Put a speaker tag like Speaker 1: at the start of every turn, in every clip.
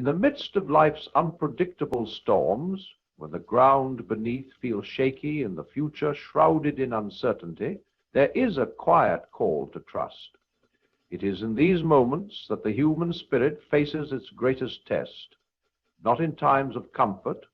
Speaker 1: In the midst of life's unpredictable storms, when the ground beneath feels shaky and the future shrouded in uncertainty, there is a quiet call to trust. It is in these moments that the human spirit faces its greatest test, not in times of comfort,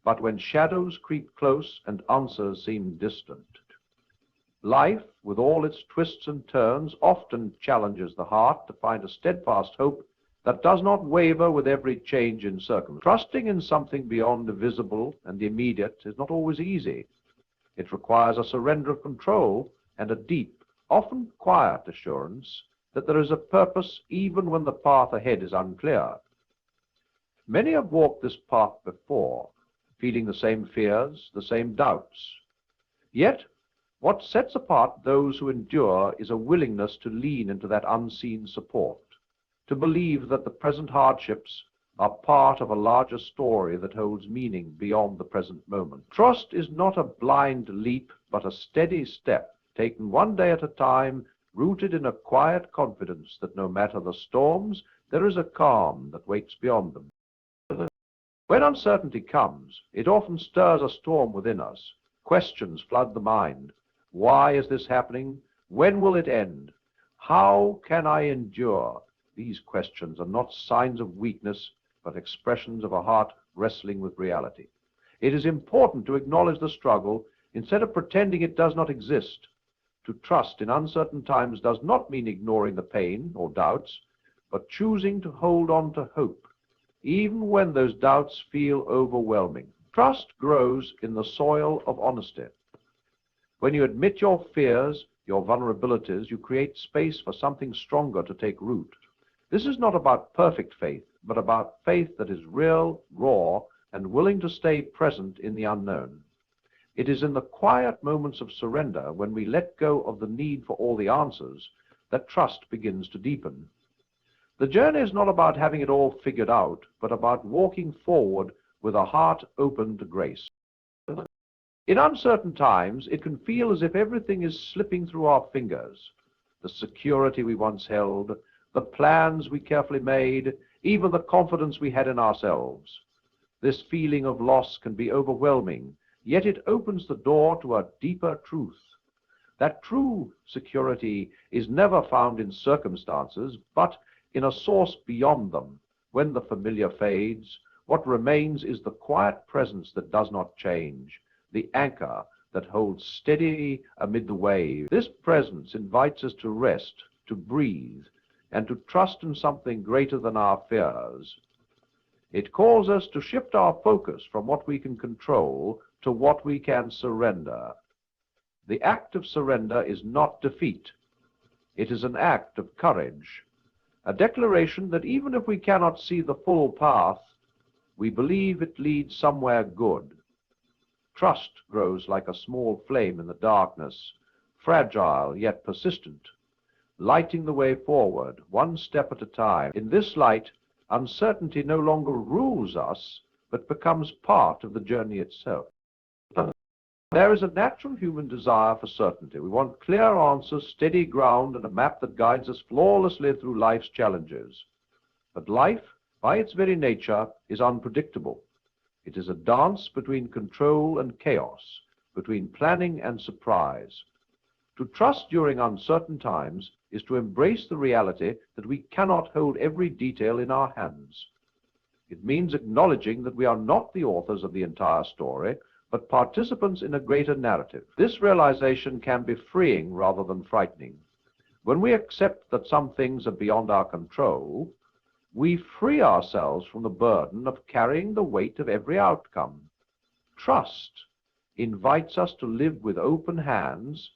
Speaker 1: but when shadows creep close and answers seem distant. Life, with all its twists and turns, often challenges the heart to find a steadfast hope that does not waver with every change in circumstance. Trusting in something beyond the visible and the immediate is not always easy. It requires a surrender of control and a deep, often quiet assurance that there is a purpose even when the path ahead is unclear. Many have walked this path before, feeling the same fears, the same doubts. Yet, what sets apart those who endure is a willingness to lean into that unseen support, to believe that the present hardships are part of a larger story that holds meaning beyond the present moment. Trust is not a blind leap, but a steady step, taken one day at a time, rooted in a quiet confidence that no matter the storms, there is a calm that waits beyond them. When uncertainty comes, it often stirs a storm within us. Questions flood the mind. Why is this happening? When will it end? How can I endure? These questions are not signs of weakness, but expressions of a heart wrestling with reality. It is important to acknowledge the struggle instead of pretending it does not exist. To trust in uncertain times does not mean ignoring the pain or doubts, but choosing to hold on to hope, even when those doubts feel overwhelming. Trust grows in the soil of honesty. When you admit your fears, your vulnerabilities, you create space for something stronger to take root. This is not about perfect faith, but about faith that is real, raw, and willing to stay present in the unknown. It is in the quiet moments of surrender, when we let go of the need for all the answers, that trust begins to deepen. The journey is not about having it all figured out, but about walking forward with a heart open to grace. In uncertain times, it can feel as if everything is slipping through our fingers. The security we once held, the plans we carefully made, even the confidence we had in ourselves. This feeling of loss can be overwhelming, yet it opens the door to a deeper truth. That true security is never found in circumstances, but in a source beyond them. When the familiar fades, what remains is the quiet presence that does not change, the anchor that holds steady amid the waves. This presence invites us to rest, to breathe, and to trust in something greater than our fears. It calls us to shift our focus from what we can control to what we can surrender. The act of surrender is not defeat. It is an act of courage, a declaration that even if we cannot see the full path, we believe it leads somewhere good. Trust grows like a small flame in the darkness, fragile yet persistent, lighting the way forward, one step at a time. In this light, uncertainty no longer rules us, but becomes part of the journey itself. There is a natural human desire for certainty. We want clear answers, steady ground, and a map that guides us flawlessly through life's challenges. But life, by its very nature, is unpredictable. It is a dance between control and chaos, between planning and surprise. To trust during uncertain times is to embrace the reality that we cannot hold every detail in our hands. It means acknowledging that we are not the authors of the entire story, but participants in a greater narrative. This realization can be freeing rather than frightening. When we accept that some things are beyond our control, we free ourselves from the burden of carrying the weight of every outcome. Trust invites us to live with open hands,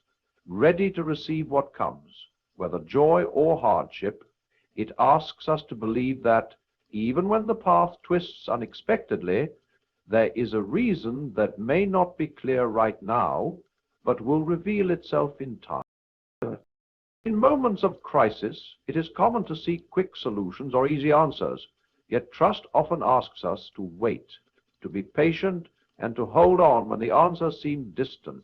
Speaker 1: ready to receive what comes, whether joy or hardship. It asks us to believe that, even when the path twists unexpectedly, there is a reason that may not be clear right now, but will reveal itself in time. In moments of crisis, it is common to seek quick solutions or easy answers, yet trust often asks us to wait, to be patient, and to hold on when the answers seem distant.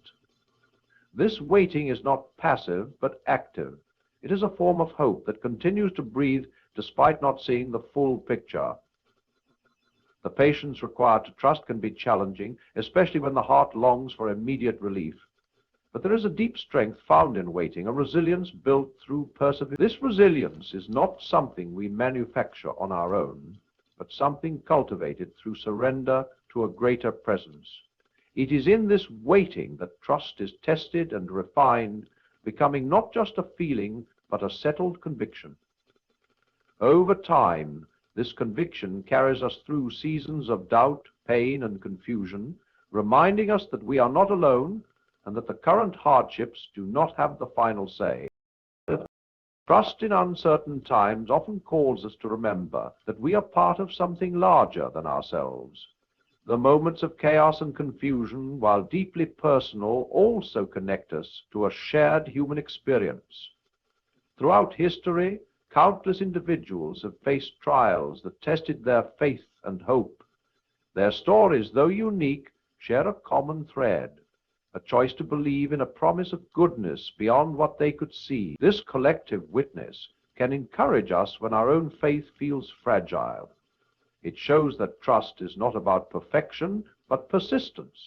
Speaker 1: This waiting is not passive, but active. It is a form of hope that continues to breathe despite not seeing the full picture. The patience required to trust can be challenging, especially when the heart longs for immediate relief. But there is a deep strength found in waiting, a resilience built through perseverance. This resilience is not something we manufacture on our own, but something cultivated through surrender to a greater presence. It is in this waiting that trust is tested and refined, becoming not just a feeling, but a settled conviction. Over time, this conviction carries us through seasons of doubt, pain, and confusion, reminding us that we are not alone and that the current hardships do not have the final say. Trust in uncertain times often calls us to remember that we are part of something larger than ourselves. The moments of chaos and confusion, while deeply personal, also connect us to a shared human experience. Throughout history, countless individuals have faced trials that tested their faith and hope. Their stories, though unique, share a common thread, a choice to believe in a promise of goodness beyond what they could see. This collective witness can encourage us when our own faith feels fragile. It shows that trust is not about perfection, but persistence.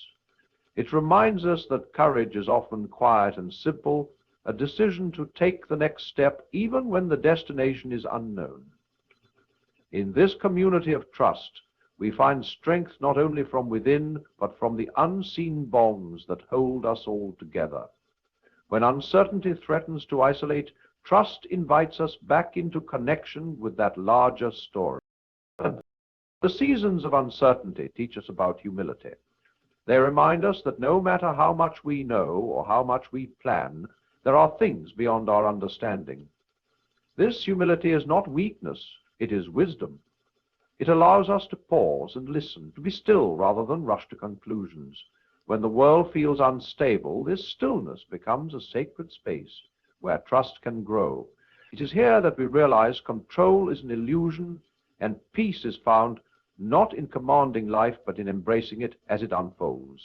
Speaker 1: It reminds us that courage is often quiet and simple, a decision to take the next step even when the destination is unknown. In this community of trust, we find strength not only from within, but from the unseen bonds that hold us all together. When uncertainty threatens to isolate, trust invites us back into connection with that larger story. The seasons of uncertainty teach us about humility. They remind us that no matter how much we know or how much we plan, there are things beyond our understanding. This humility is not weakness, it is wisdom. It allows us to pause and listen, to be still rather than rush to conclusions. When the world feels unstable, this stillness becomes a sacred space where trust can grow. It is here that we realize control is an illusion and peace is found not in commanding life, but in embracing it as it unfolds.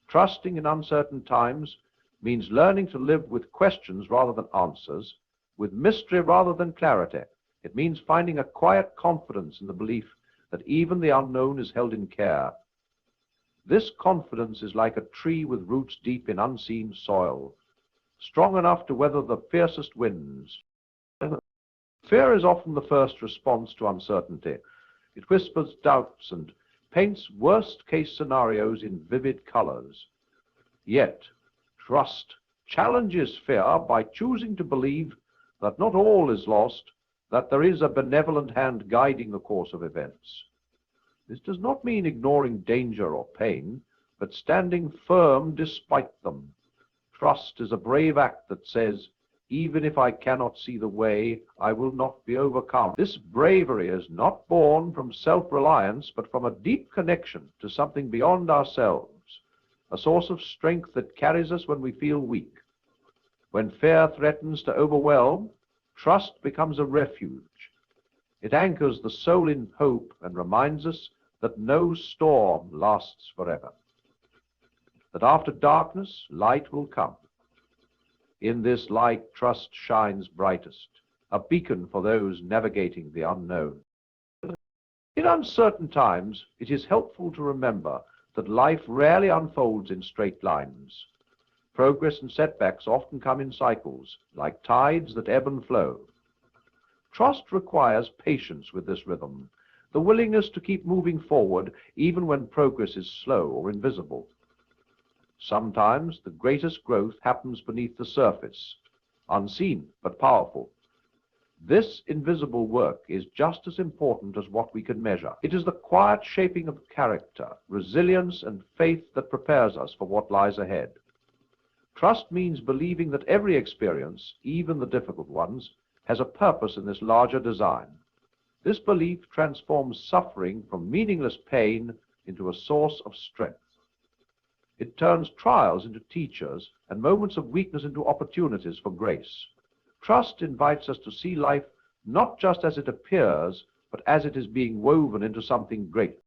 Speaker 1: Trusting in uncertain times means learning to live with questions rather than answers, with mystery rather than clarity. It means finding a quiet confidence in the belief that even the unknown is held in care. This confidence is like a tree with roots deep in unseen soil, strong enough to weather the fiercest winds. Fear is often the first response to uncertainty. It whispers doubts and paints worst-case scenarios in vivid colors. Yet, trust challenges fear by choosing to believe that not all is lost, that there is a benevolent hand guiding the course of events. This does not mean ignoring danger or pain, but standing firm despite them. Trust is a brave act that says, even if I cannot see the way, I will not be overcome. This bravery is not born from self-reliance, but from a deep connection to something beyond ourselves, a source of strength that carries us when we feel weak. When fear threatens to overwhelm, trust becomes a refuge. It anchors the soul in hope and reminds us that no storm lasts forever, that after darkness, light will come. In this light, trust shines brightest, a beacon for those navigating the unknown. In uncertain times, it is helpful to remember that life rarely unfolds in straight lines. Progress and setbacks often come in cycles, like tides that ebb and flow. Trust requires patience with this rhythm, the willingness to keep moving forward even when progress is slow or invisible. Sometimes the greatest growth happens beneath the surface, unseen but powerful. This invisible work is just as important as what we can measure. It is the quiet shaping of character, resilience, and faith that prepares us for what lies ahead. Trust means believing that every experience, even the difficult ones, has a purpose in this larger design. This belief transforms suffering from meaningless pain into a source of strength. It turns trials into teachers and moments of weakness into opportunities for grace. Trust invites us to see life not just as it appears, but as it is being woven into something great.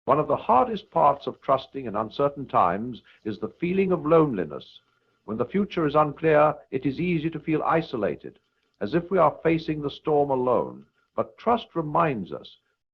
Speaker 1: One of the hardest parts of trusting in uncertain times is the feeling of loneliness. When the future is unclear, it is easy to feel isolated, as if we are facing the storm alone. But trust reminds us